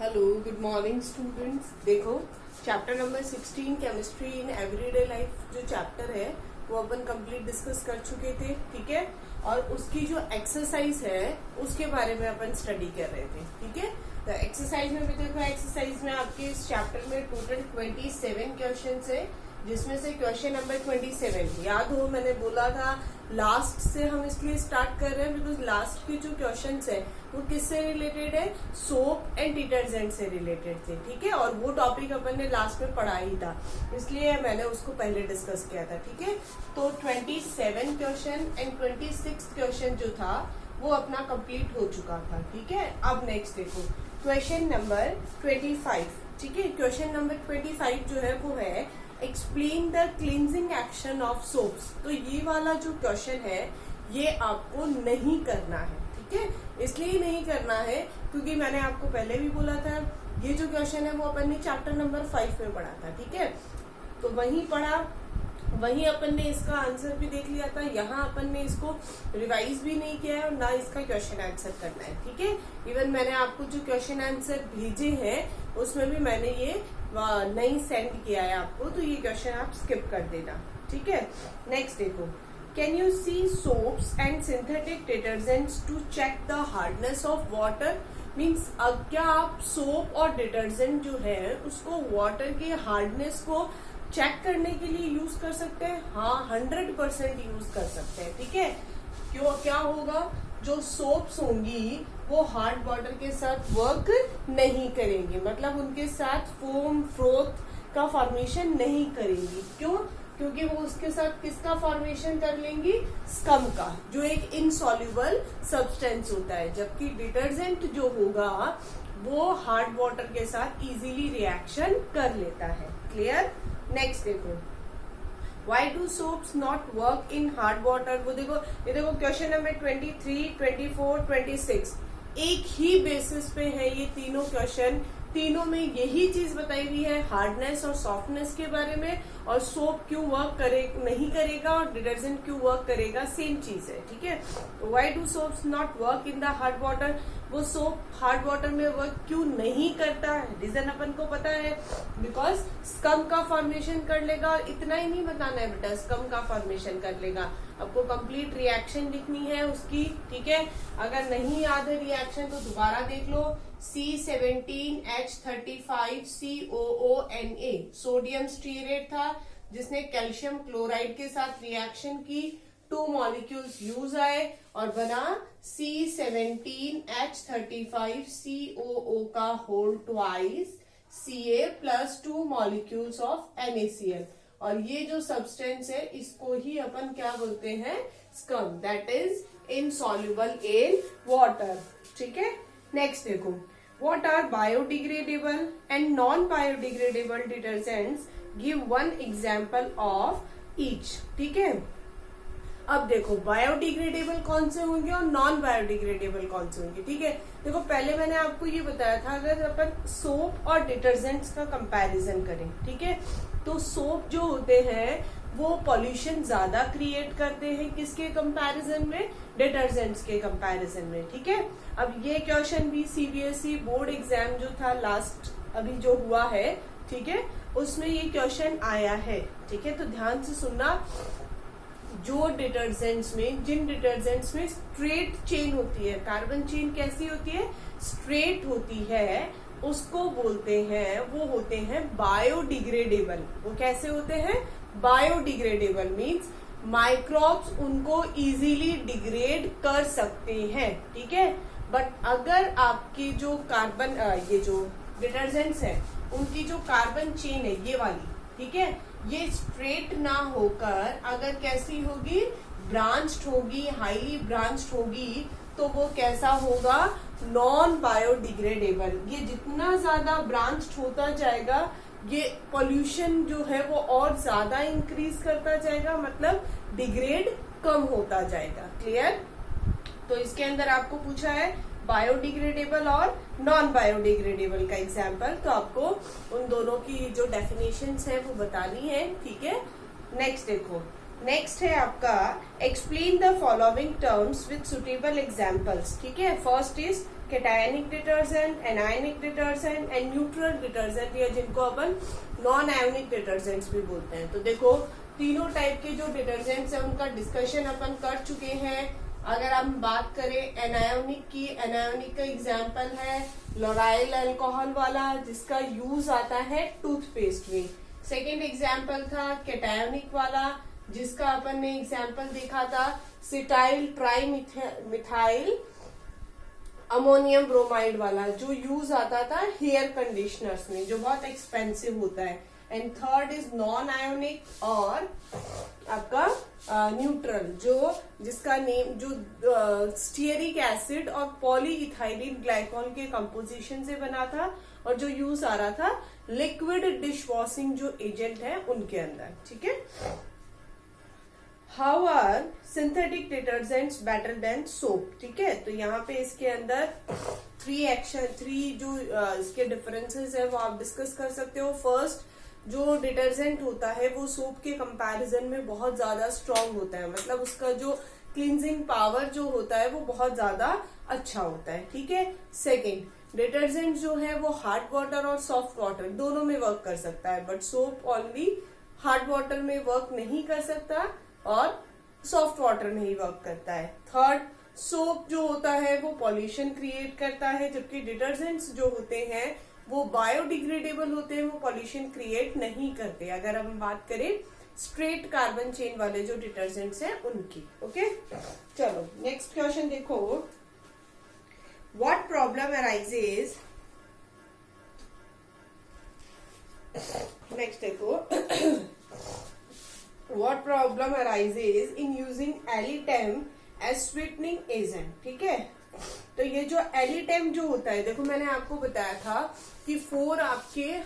Hello good morning students. देखो chapter number 16 chemistry in everyday life जो chapter है वो अपन कंप्लीट डिस्कस कर चुके थे, ठीक है। और उसकी जो एक्सरसाइज है उसके बारे में अपन स्टडी कर रहे थे, ठीक है। तो एक्सरसाइज में भी देखो, एक्सरसाइज में आपके इस चैप्टर में टोटल 27 क्वेश्चन है, जिसमें से क्वेश्चन नंबर 27 याद हो मैंने बोला था लास्ट से हम इसलिए स्टार्ट कर रहे हैं बिकॉज लास्ट के जो क्वेश्चंस है वो किससे रिलेटेड है, सोप एंड डिटर्जेंट से रिलेटेड थे, ठीक है। और वो टॉपिक अपन ने लास्ट में पढ़ा ही था, इसलिए मैंने उसको पहले डिस्कस किया था, ठीक है। तो 27 क्वेश्चन एंड 26 क्वेश्चन जो था वो अपना कंप्लीट हो चुका था, ठीक है। अब नेक्स्ट देखो क्वेश्चन नंबर 25, ठीक है। क्वेश्चन नंबर 25 जो है वो है explain the cleansing action of soaps. तो ये वाला जो क्वेश्चन है ये आपको नहीं करना है, ठीक है। इसलिए नहीं करना है क्योंकि मैंने आपको पहले भी बोला था ये जो क्वेश्चन है वो अपन ने चैप्टर नंबर 5 में पढ़ा था, ठीक है। तो वहीं पढ़ा, वहीं अपन ने इसका आंसर भी देख लिया था। यहाँ अपन ने इसको रिवाइज भी नहीं किया है और ना इसका क्वेश्चन आंसर करना है, ठीक है। इवन मैंने आपको जो क्वेश्चन आंसर भेजे हैं उसमें भी मैंने ये नहीं सेंड किया है आपको, तो ये क्वेश्चन आप स्किप कर देना, ठीक है। नेक्स्ट देखो, can you see soaps and synthetic detergents to check the hardness of water. Means क्या आप सोप और डिटर्जेंट जो है उसको वाटर के हार्डनेस को चेक करने के लिए यूज कर सकते हैं? हाँ, 100% यूज कर सकते हैं, ठीक है। क्यों, क्या होगा, जो सोप्स होंगी वो हार्ड वाटर के साथ वर्क नहीं करेंगी, मतलब उनके साथ फोम फ्रोथ का फॉर्मेशन नहीं करेंगी। क्यों? क्योंकि वो उसके साथ किसका फॉर्मेशन कर लेंगी, स्कम का, जो एक इनसॉल्युबल सब्सटेंस होता है। जबकि डिटर्जेंट जो होगा वो हार्ड वाटर के साथ इजीली रिएक्शन कर लेता है। क्लियर? नेक्स्ट देखो, Why do soaps not work in hard water? वो देखो, ये देखो क्वेश्चन नंबर 23, 24, 26 एक ही बेसिस पे है ये तीनों क्वेश्चन। तीनों में यही चीज बताई हुई है, हार्डनेस और सॉफ्टनेस के बारे में, और सोप क्यों वर्क नहीं करेगा और डिटर्जेंट क्यों वर्क करेगा, सेम चीज है, ठीक है। Why do soaps not work in the hard water? वो सोप हार्ड वाटर में वर्क क्यों नहीं करता है? रीजन अपन को पता है, बिकॉज स्कम का फॉर्मेशन कर लेगा। और इतना ही नहीं बताना है बेटा, स्कम का फॉर्मेशन कर लेगा, आपको कंप्लीट रिएक्शन लिखनी है उसकी, ठीक है। अगर नहीं याद है रिएक्शन तो दोबारा देख लो। C17H35COONA सोडियम स्टीरेट था जिसने कैल्शियम क्लोराइड के साथ रिएक्शन की, 2 मॉलिक्यूल्स यूज आए और बना C17H35COO का whole twice Ca plus 2 molecules of NaCl। और ये जो सब्सटेंस है इसको ही अपन क्या बोलते हैं, scum, that is insoluble in water, ठीक है। नेक्स्ट देखो, what are biodegradable and non-biodegradable detergents? Give one example of each, ठीक है। अब देखो बायोडिग्रेडेबल कौन से होंगे और नॉन बायोडिग्रेडेबल कौन से होंगे, ठीक है। देखो पहले मैंने आपको ये बताया था, अगर अपन सोप और डिटर्जेंट्स का कंपैरिजन करें, ठीक है, तो सोप जो होते हैं वो पॉल्यूशन ज्यादा क्रिएट करते हैं किसके कंपैरिजन में, डिटर्जेंट्स के कंपैरिजन में, ठीक है। अब ये क्वेश्चन भी सीबीएसई बोर्ड एग्जाम जो था लास्ट अभी जो हुआ है, ठीक है, उसमें ये क्वेश्चन आया है, ठीक है। तो ध्यान से सुनना, जो डिटर्जेंट्स में, जिन डिटर्जेंट्स में स्ट्रेट चेन होती है, कार्बन चेन कैसी होती है, स्ट्रेट होती है, उसको बोलते हैं, वो होते हैं बायोडिग्रेडेबल। वो कैसे होते हैं, बायोडिग्रेडेबल मीन्स माइक्रोब्स उनको इजीली डिग्रेड कर सकते हैं, ठीक है। बट अगर आपकी जो कार्बन ये जो डिटर्जेंट्स है उनकी जो कार्बन चेन है ये वाली, ठीक है, ये स्ट्रेट ना होकर अगर कैसी होगी, ब्रांच्ड होगी, हाईली ब्रांच्ड होगी, तो वो कैसा होगा, नॉन बायोडिग्रेडेबल। ये जितना ज्यादा ब्रांच्ड होता जाएगा ये पॉल्यूशन जो है वो और ज्यादा इंक्रीज करता जाएगा, मतलब डिग्रेड कम होता जाएगा। क्लियर? तो इसके अंदर आपको पूछा है बायोडिग्रेडेबल और नॉन बायोडिग्रेडेबल का एग्जाम्पल, तो आपको उन दोनों की जो डेफिनेशंस है वो बतानी है, ठीक है। नेक्स्ट देखो, नेक्स्ट है आपका explain the following terms with suitable examples, ठीक है। First is cationic detergent, anionic detergent and neutral detergent, या जिनको अपन नॉन आयोनिक डिटर्जेंट्स भी बोलते हैं। तो देखो तीनों टाइप के जो डिटर्जेंट्स है उनका डिस्कशन अपन कर चुके हैं। अगर हम बात करें एनायोनिक की, एनायोनिक का एग्जाम्पल है लोराइल अल्कोहल वाला, जिसका यूज आता है टूथपेस्ट में। सेकेंड एग्जाम्पल था कैटायोनिक वाला, जिसका अपन ने एग्जाम्पल देखा था cetyl tri methyl ammonium bromide वाला, जो यूज आता था हेयर कंडीशनर्स में, जो बहुत एक्सपेंसिव होता है। And third is non ionic और आपका न्यूट्रल, जो जिसका नेम जो स्टीयरिक एसिड और पॉलीइथाइलिन ग्लाइकॉल के कंपोजिशन से बना था, और जो यूज आ रहा था लिक्विड डिश वॉशिंग जो एजेंट है उनके अंदर। ठीक है। How are synthetic detergents better than soap. ठीक है, तो यहाँ पे इसके अंदर थ्री जो इसके डिफरेंसेस है वो आप डिस्कस कर सकते हो। फर्स्ट, जो डिटर्जेंट होता है वो सोप के कंपैरिजन में बहुत ज्यादा स्ट्रांग होता है, मतलब उसका जो क्लींजिंग पावर जो होता है वो बहुत ज्यादा अच्छा होता है। ठीक है। सेकेंड, डिटर्जेंट जो है वो हार्ड वाटर और सॉफ्ट वाटर दोनों में वर्क कर सकता है, but soap only hard water में वर्क नहीं कर सकता और सॉफ्ट वाटर में ही वर्क करता है। थर्ड, सोप जो होता है वो पॉल्यूशन क्रिएट करता है, जबकि डिटर्जेंट्स जो होते हैं वो बायोडिग्रेडेबल होते हैं, वो पॉल्यूशन क्रिएट नहीं करते, अगर हम बात करें स्ट्रेट कार्बन चेन वाले जो डिटर्जेंट्स हैं उनकी। ओके, चलो नेक्स्ट क्वेश्चन देखो। व्हाट प्रॉब्लम अराइजेज, नेक्स्ट देखो what problem arises in using alitame as sweetening agent। ठीक है, तो ये जो एलिटेम जो होता है, देखो मैंने आपको बताया था कि 4 आपके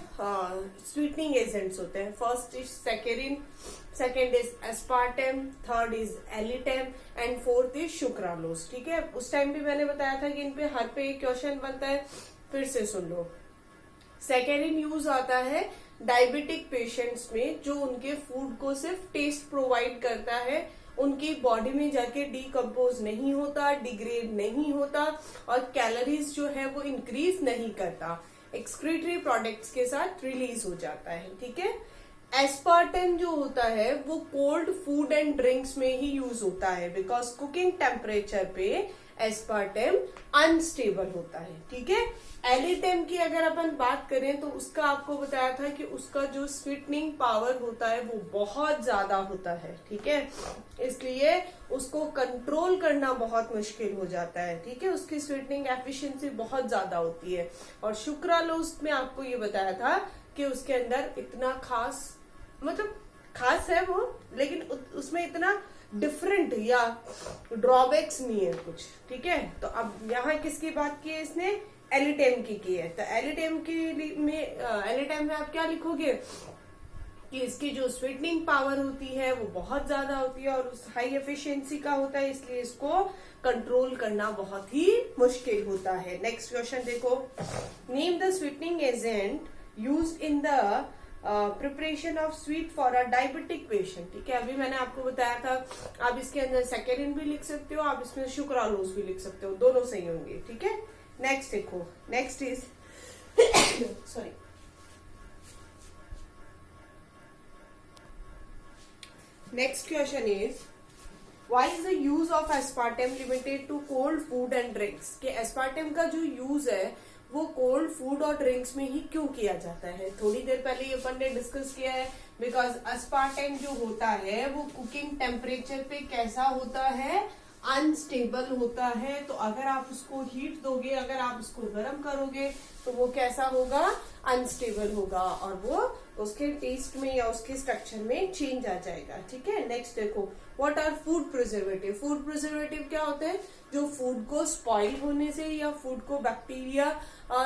स्वीटनिंग एजेंट्स होते हैं। First is saccharin, second is aspartame, third is alitame and fourth is sucralose. ठीक है, उस टाइम भी मैंने बताया था कि इन पे हर पे एक क्वेश्चन बनता है, फिर से सुन लो। सैकेरिन यूज आता है डायबिटिक पेशेंट्स में, जो उनके फूड को सिर्फ टेस्ट प्रोवाइड करता है, उनकी बॉडी में जाके डिकम्पोज नहीं होता, डिग्रेड नहीं होता और कैलोरीज जो है वो इंक्रीज नहीं करता, एक्सक्रीटरी प्रोडक्ट्स के साथ रिलीज हो जाता है। ठीक है। एस्पार्टेम जो होता है वो कोल्ड फूड एंड ड्रिंक्स में ही यूज होता है, बिकॉज कुकिंग टेम्परेचर पे एस्पार्टेम अनस्टेबल होता है। ठीक है। एलिटेम की अगर अपन बात करें तो उसका आपको बताया था कि उसका जो स्वीटनिंग पावर होता है वो बहुत ज्यादा होता है। ठीक है, इसलिए उसको कंट्रोल करना बहुत मुश्किल हो जाता है। ठीक है, उसकी स्वीटनिंग एफिशिएंसी बहुत ज्यादा होती है। और सुक्रालोज में आपको ये बताया था कि उसके अंदर इतना खास, मतलब खास है वो, लेकिन उसमें इतना डिफरेंट या ड्रॉबैक्स नहीं है कुछ। ठीक है, तो अब यहाँ किसकी बात की है इसने, एलिटेम की है। तो एलिटेम में आप क्या लिखोगे कि इसकी जो स्वीटनिंग पावर होती है वो बहुत ज्यादा होती है और उस हाई एफिशिएंसी का होता है, इसलिए इसको कंट्रोल करना बहुत ही मुश्किल होता है। नेक्स्ट क्वेश्चन देखो। Name the sweetening agent used in the preparation of sweet for a diabetic patient. ठीक है, अभी मैंने आपको बताया था, आप इसके अंदर सैकेरिन भी लिख सकते हो, आप इसमें सुक्रालोज भी लिख सकते हो, दोनों सही होंगे। ठीक है। नेक्स्ट देखो, next is sorry, next question is why is the use of aspartame limited to cold food and drinks. कि एस्पार्टेम का जो यूज है वो कोल्ड फूड और ड्रिंक्स में ही क्यों किया जाता है। थोड़ी देर पहले ये अपन ने डिस्कस किया है, बिकॉज एस्पार्टेम जो होता है वो कुकिंग टेम्परेचर पे कैसा होता है, अनस्टेबल होता है। तो अगर आप उसको हीट दोगे, अगर आप उसको गर्म करोगे तो वो कैसा होगा, अनस्टेबल होगा और वो उसके टेस्ट में या उसके स्ट्रक्चर में चेंज आ जाएगा। ठीक है। नेक्स्ट देखो, what are food preservative. Food preservative क्या होते हैं, जो फूड को स्पॉइल होने से या फूड को बैक्टीरिया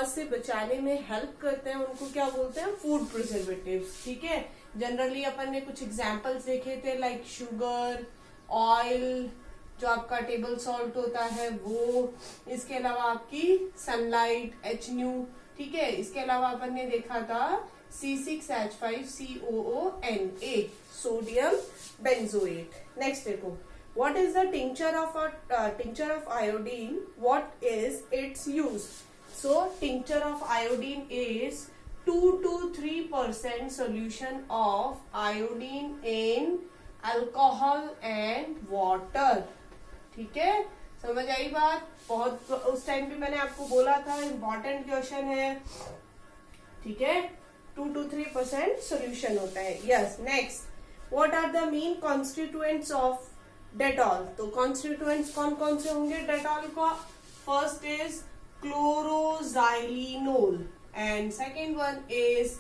से बचाने में हेल्प करते हैं, उनको क्या बोलते हैं, फूड प्रिजर्वेटिव। ठीक है। जनरली अपन ने कुछ एग्जाम्पल्स देखे थे, लाइक शुगर, ऑयल, जो आपका टेबल सॉल्ट होता है वो, इसके अलावा आपकी सनलाइट, HNU। ठीक है, इसके अलावा अपन ने देखा था C6H5COONA, सोडियम बेंजोएट। नेक्स्ट देखो, What is the tincture of iodine? What is its use? So tincture of iodine is 2 to 3% solution of iodine in alcohol and water. ठीक है, समझ आई बात? बहुत उस टाइम पे मैंने आपको बोला था इम्पोर्टेंट क्वेश्चन है. ठीक है, 2 to 3% सोल्यूशन होता है. Yes. Next, what are the main constituents of Dettol? तो कॉन्स्टिट्यूएंट्स कौन कौन से होंगे डेटॉल का? First is chloroxylenol and second one is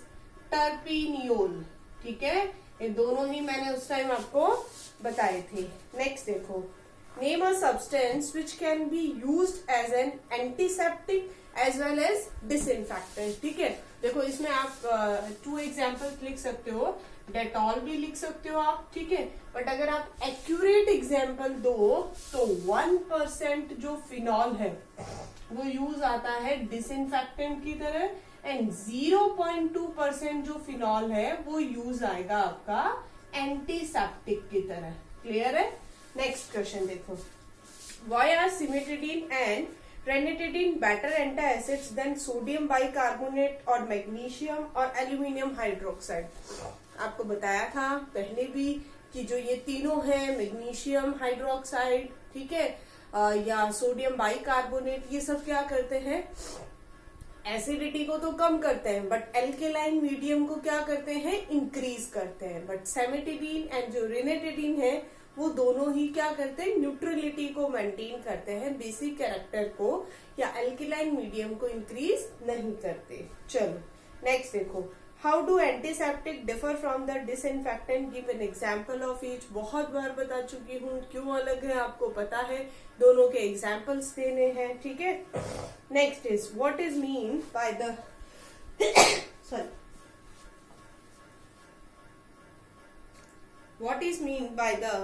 terpineol. ठीक है, ये दोनों ही मैंने उस टाइम आपको बताए थे. नेक्स्ट देखो, name a substance which can be used as an antiseptic as well as disinfectant. ठीक है, देखो इसमें आप 2 एग्जाम्पल्स लिख सकते हो, डेटॉल भी लिख सकते हो आप. ठीक है, बट अगर आप एक्यूरेट एग्जाम्पल दो तो 1% जो फिनॉल है वो यूज आता है डिसइंफेक्टेंट की तरह एंड 0.2% जो फिनॉल है वो यूज आएगा आपका एंटीसेप्टिक की तरह. क्लियर है? नेक्स्ट क्वेश्चन देखो, why are cimetidine and ranitidine better antacids than sodium bicarbonate और मैग्नीशियम और एल्यूमिनियम हाइड्रोक्साइड? आपको बताया था पहले भी कि जो ये तीनों हैं, मैग्नीशियम हाइड्रोक्साइड, ठीक है, या सोडियम बाइकार्बोनेट, ये सब क्या करते हैं? एसिडिटी को तो कम करते हैं बट एल्केलाइन मीडियम को क्या करते हैं? इंक्रीज करते हैं. बट सेमेटिडीन एंड जो रिनेटिडीन है वो दोनों ही क्या करते हैं? न्यूट्रलिटी को मेंटेन करते हैं, बेसिक कैरेक्टर को या एल्केलाइन मीडियम को इंक्रीज नहीं करते. चलो नेक्स्ट देखो, how do antiseptic differ from the disinfectant? Give an example of each. बहुत बार बता चुकी हूँ, क्यों अलग है आपको पता है, दोनों के एग्जाम्पल्स देने हैं. ठीक है, next is what is mean by the sorry what is mean by the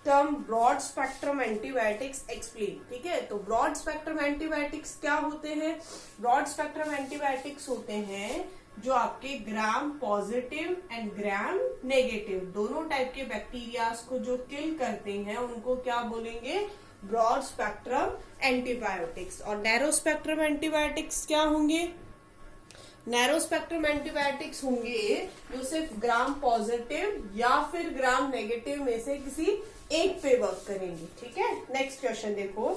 term broad spectrum antibiotics? explain. ठीक है, तो broad spectrum antibiotics क्या होते हैं? broad spectrum antibiotics होते हैं जो आपके gram positive and gram negative दोनों टाइप के बैक्टीरियाज को जो किल करते हैं उनको क्या बोलेंगे? Broad spectrum antibiotics. और नैरो स्पेक्ट्रम एंटीबायोटिक्स क्या होंगे? नैरो स्पेक्ट्रम एंटीबायोटिक्स होंगे जो सिर्फ ग्राम पॉजिटिव या फिर ग्राम नेगेटिव में से किसी एक पे वर्क करेंगे. ठीक है, नेक्स्ट क्वेश्चन देखो,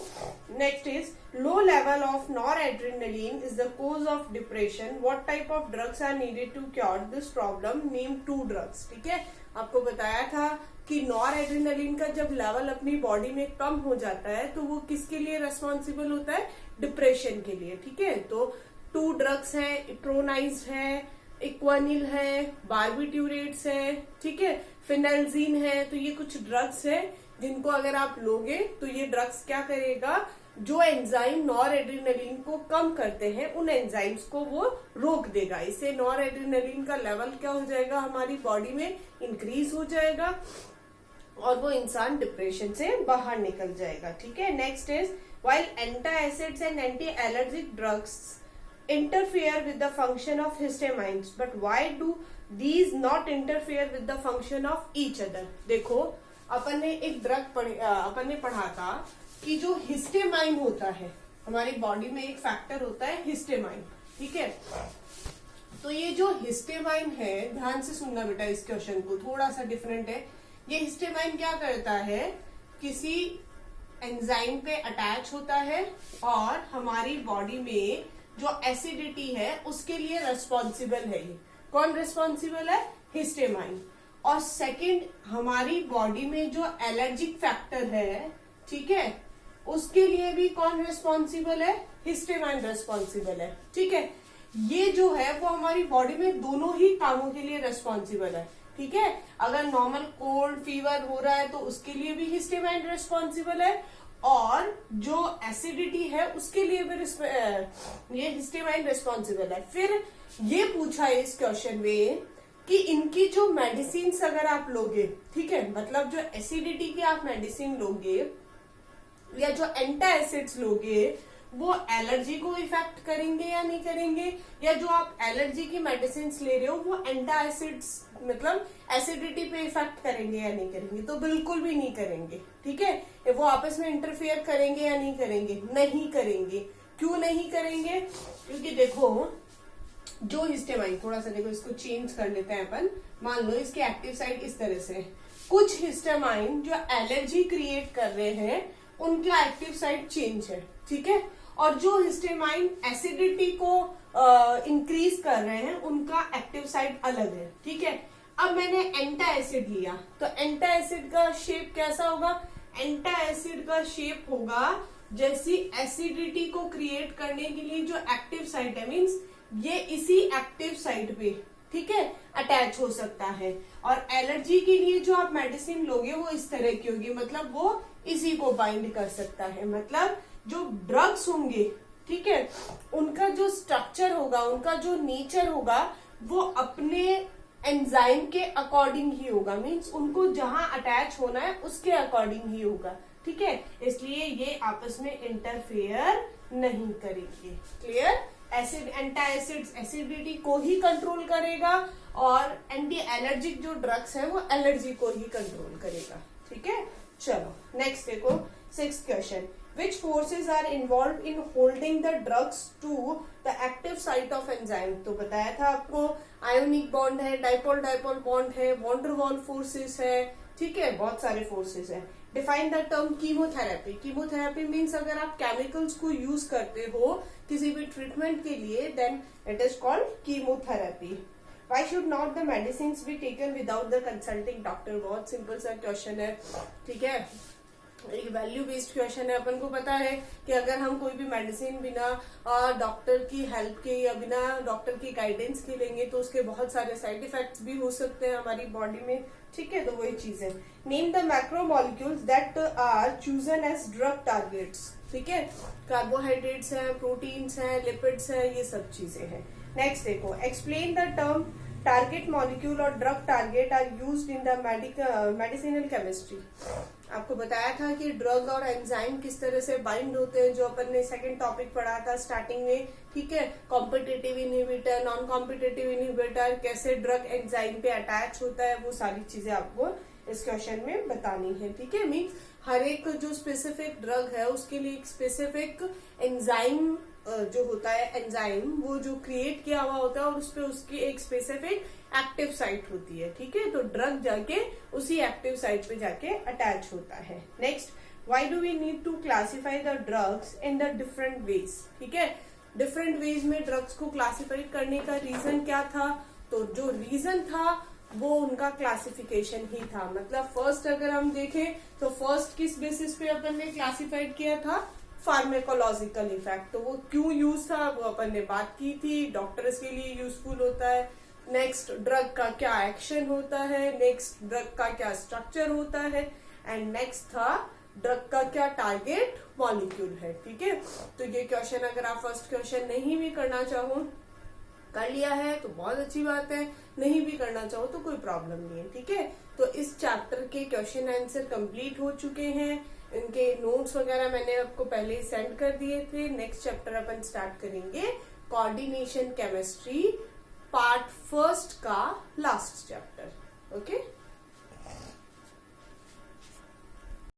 next is low level of noradrenaline is the cause of depression. What type of drugs are needed to cure this problem? Name 2 drugs. ठीक है, आपको बताया था कि नॉरएड्रेनालिन का जब लेवल अपनी बॉडी में कम हो जाता है तो वो किसके लिए रेस्पॉन्सिबल होता है? डिप्रेशन के लिए. ठीक है, तो 2 ड्रग्स है, इट्रोनाइज है, इक्वानिल है, बार्बिट्यूरेट्स है, ठीक है, फिनाइलजीन है. तो ये कुछ ड्रग्स है जिनको अगर आप लोगे तो ये ड्रग्स क्या करेगा? जो एंजाइम नॉरएड्रेनालिन को कम करते हैं उन एंजाइम्स को वो रोक देगा. इससे नॉरएड्रेनालिन का लेवल क्या हो जाएगा? हमारी बॉडी में इंक्रीज हो जाएगा और वो इंसान डिप्रेशन से बाहर निकल जाएगा. ठीक है, next is while antacids and anti allergic drugs interfere with the function of histamines, but why do these not interfere with the function of each other? देखो, अपन ने एक ड्रग अपन ने पढ़ा था कि जो हिस्टेमाइन होता है हमारी बॉडी में एक फैक्टर होता है हिस्टेमाइन. ठीक है, तो ये जो हिस्टेमाइन है, ध्यान से सुनना बेटा, इस क्वेश्चन को थोड़ा सा डिफरेंट है. ये हिस्टेमाइन क्या करता है? किसी एंजाइम पे अटैच होता है और हमारी बॉडी में जो एसिडिटी है उसके लिए रेस्पॉन्सिबल है. ये कौन रेस्पॉन्सिबल है? हिस्टेमाइन. और सेकंड, हमारी बॉडी में जो एलर्जिक फैक्टर है, ठीक है, उसके लिए भी कौन रेस्पॉन्सिबल है? हिस्टेमाइन रेस्पॉन्सिबल है. ठीक है, ये जो है वो हमारी बॉडी में दोनों ही कामों के लिए रेस्पॉन्सिबल है. ठीक है, अगर नॉर्मल कोल्ड फीवर हो रहा है तो उसके लिए भी हिस्टेमाइन रेस्पॉन्सिबल है और जो एसिडिटी है उसके लिए भी ये हिस्टेमाइन रेस्पॉन्सिबल है. फिर ये पूछा है इस क्वेश्चन में कि इनकी जो मेडिसिन अगर आप लोगे, ठीक है, मतलब जो एसिडिटी की आप मेडिसिन लोगे या जो एंटासिड्स लोगे वो एलर्जी को इफेक्ट करेंगे या नहीं करेंगे, या जो आप एलर्जी की मेडिसिन ले रहे हो वो एंटासिड्स मतलब एसिडिटी पे इफेक्ट करेंगे या नहीं करेंगे, तो बिल्कुल भी नहीं करेंगे। ठीक है, वो आपस में इंटरफेयर करेंगे या नहीं करेंगे, नहीं करेंगे। क्यों नहीं करेंगे, क्योंकि देखो जो हिस्टामाइन, थोड़ा सा देखो इसको चेंज कर लेते हैं अपन, मान लो इसकी एक्टिव साइट इस तरह से, कुछ हिस्टामाइन जो एलर्जी क्रिएट कर रहे हैं उनका एक्टिव साइट चेंज है। ठीक है, और जो हिस्टामाइन एसिडिटी को इंक्रीज कर रहे हैं उनका एक्टिव साइट अलग है। ठीक है, अब मैंने एंटा एसिड लिया तो एंटा एसिड का शेप कैसा होगा, एंटा एसिड का शेप होगा जैसी एसिडिटी को क्रिएट करने के लिए जो एक्टिव साइट है, मीन्स ये इसी एक्टिव साइट पे, ठीक है, अटैच हो सकता है। और एलर्जी के लिए जो आप मेडिसिन लोगे वो इस तरह की होगी, मतलब वो इसी को बाइंड कर सकता है। मतलब जो ड्रग्स होंगे, ठीक है, उनका जो स्ट्रक्चर होगा, उनका जो नेचर होगा वो अपने एंजाइम के अकॉर्डिंग ही होगा, मीन्स उनको जहां अटैच होना है उसके अकॉर्डिंग ही होगा। ठीक है, इसलिए ये आपस में इंटरफेयर नहीं करेंगे। क्लियर, एसिड एंटा एसिड्स एसिडिटी को ही कंट्रोल करेगा और एंटी एलर्जिक जो ड्रग्स है वो एलर्जी को ही कंट्रोल करेगा। ठीक है, चलो नेक्स्ट देखो 6th question, which forces are involved in holding the drugs to the active site of enzyme। तो बताया था आपको, आयोनिक बॉन्ड है, डाइपोल डाइपोल बॉन्ड है, वॉन्डर वॉल फोर्सेस है, ठीक है, बहुत सारे फोर्सेस है। Define the term chemotherapy. Chemotherapy means अगर आप केमिकल्स को यूज करते हो किसी भी ट्रीटमेंट के लिए, then it is called chemotherapy. Why should not the medicines be taken without the consulting doctor? बहुत सिंपल सा क्वेश्चन है। ठीक है, एक वैल्यू बेस्ड क्वेश्चन है। अपन को पता है कि अगर हम कोई भी मेडिसिन बिना डॉक्टर की हेल्प के या बिना डॉक्टर की गाइडेंस के लेंगे तो उसके बहुत सारे साइड इफेक्ट्स भी हो सकते हैं हमारी बॉडी में। ठीक है, तो वही चीज है। Name the macromolecules that are chosen as drug targets. ठीक है, कार्बोहाइड्रेट्स हैं, प्रोटीन्स हैं, लिपिड्स हैं, ये सब चीजें हैं। नेक्स्ट देखो, explain the term target molecule और drug target are used in the medicinal chemistry. आपको बताया था कि ड्रग और एंजाइम किस तरह से बाइंड होते हैं, जो अपन ने सेकंड टॉपिक पढ़ा था स्टार्टिंग में। ठीक है, competitive inhibitor, non competitive inhibitor, कैसे ड्रग एंजाइम पे अटैच होता है, वो सारी चीजें आपको इस क्वेश्चन में बतानी है। ठीक है, मीन्स हर एक जो स्पेसिफिक ड्रग है उसके लिए एक स्पेसिफिक एंजाइम जो होता है, एंजाइम वो जो क्रिएट किया हुआ होता है और उस पर उसकी एक स्पेसिफिक एक्टिव साइट होती है। ठीक है, तो ड्रग जाके उसी एक्टिव साइट पे जाके अटैच होता है। Next, why do we need to classify the drugs in the different ways. ठीक है, डिफरेंट वेज में ड्रग्स को क्लासिफाई करने का रीजन क्या था, तो जो रीजन था वो उनका क्लासिफिकेशन ही था। मतलब फर्स्ट अगर हम देखें तो फर्स्ट किस बेसिस पे अपन ने क्लासिफाइड किया था, फार्मेकोलॉजिकल इफेक्ट। तो वो क्यों यूज था वो अपन ने बात की थी, डॉक्टर्स के लिए यूजफुल होता है। नेक्स्ट, ड्रग का क्या एक्शन होता है, नेक्स्ट ड्रग का क्या स्ट्रक्चर होता है, एंड नेक्स्ट था ड्रग का क्या टारगेट मॉलिक्यूल है। ठीक है, तो ये क्वेश्चन अगर आप फर्स्ट क्वेश्चन नहीं भी करना चाहो, कर लिया है तो बहुत अच्छी बात है, नहीं भी करना चाहो तो कोई प्रॉब्लम नहीं है। ठीक है, तो इस चैप्टर के क्वेश्चन आंसर कंप्लीट हो चुके हैं, इनके नोट्स वगैरह मैंने आपको पहले ही सेंड कर दिए थे। नेक्स्ट चैप्टर अपन स्टार्ट करेंगे कोऑर्डिनेशन केमिस्ट्री पार्ट 1 का लास्ट चैप्टर। ओके।